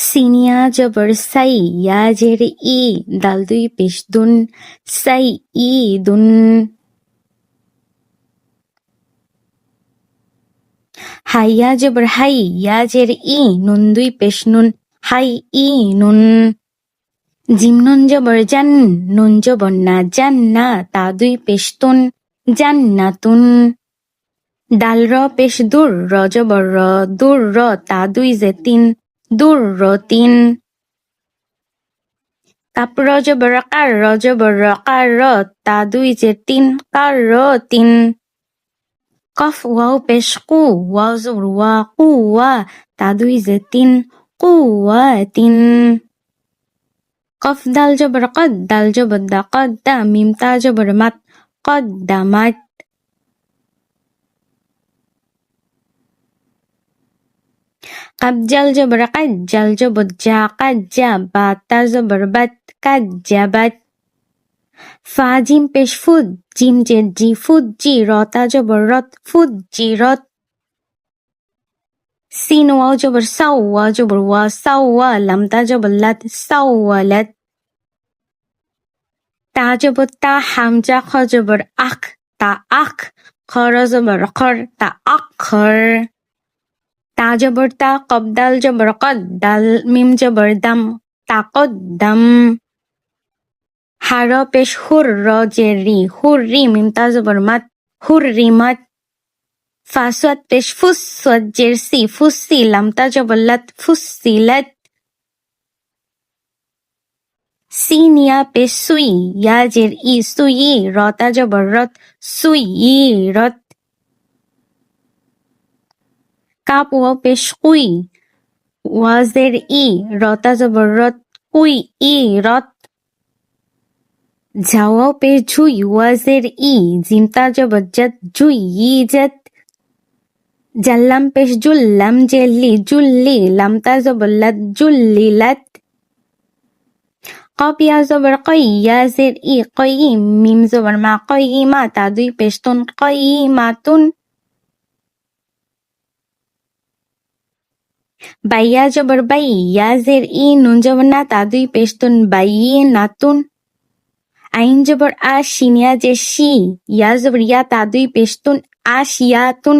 সিনিয়া জবর সাই ইয়া জের ই দাল দুই পেশ দুন সাই ই দুন। হাইয়া জবর হাই ইয়া জের ই নুন দুই পেশ নুন হাই ই নুন। জিম নুন জবর জান নুন জবর না জান না তা দুই পেশ তুন জান্নাতুন। ডাল র পেশ দূর র জবর র দূর র তা দুই জে তিন দূর র তিন। কাপ র জবর কার র জবর র কার র তা দুই জে তিন কার র তিন। কফ ওয়াও পেশ কু ওয়াও জবর ওয়া কু ওয়া তা দুই জে তিন কু ওয়া তিন। কফ দাল জবর কদ দাল জবর দা কদ দা মিম তা জবর মাত কদ দা মাত। কাব জাল জবর কাদ জাল জবর জা কাদ জা বা তা জবর বাত কাদ জা বাত। ফা জিম পেশ ফুদ জিম জের জি ফুদ জি র তা জবর রত ফুদ জি রত। সিন ওয়াও জবর সাউ ওয়া জবর ওয়া সাউ ওয়া লাম তা জবর লাত সাউ ওয়া লাত। তা জবর তা হামজা খ জবর আখ তা আখ খ র জবর খর তা আখ খর। তা জবর তা কব দাল জবর কদ দাল মিম জবর দাম তা কদ দাম। হার পেশ হুর র জের রি হুর রি মিম তা জবর মাত হুর রি মাত। ফা সোয়াদ পেশ ফুস সোয়াদ জের সি ফুসি লাম তা জবর লাত ফুসি লাত। সিন ইয়া পেশ সুই ইয়া জের ই সুই র তা জবর রত সুই রত। কাপ ওয়াও পেশ কুই ওয়া জের ই র তা জবর রত কুই ই রত। ঝাওয়াও পেশ ঝুই ওয়া জের ই জিম তা জবর জত ঝুই জত। জাল্লাম পেশ জুল্লাম জেল্লি জুল্লি লাম তা জবর লাত জুল্লি লাত। কপ ইয়া জবর কই ইয়া জের ই কই মিম জবর মা কই মা তা দুই পেশ তুন কই মাতুন। বাইয়া জবর বাই ইয়া জের ই নুন জবর না তা দুই পেশ তুন বাই নাতুন। আইন জবর আ শিনিয়া জের শি ইয়া জবর ইয়া তা দুই পেশ তুন আশিয়াতুন।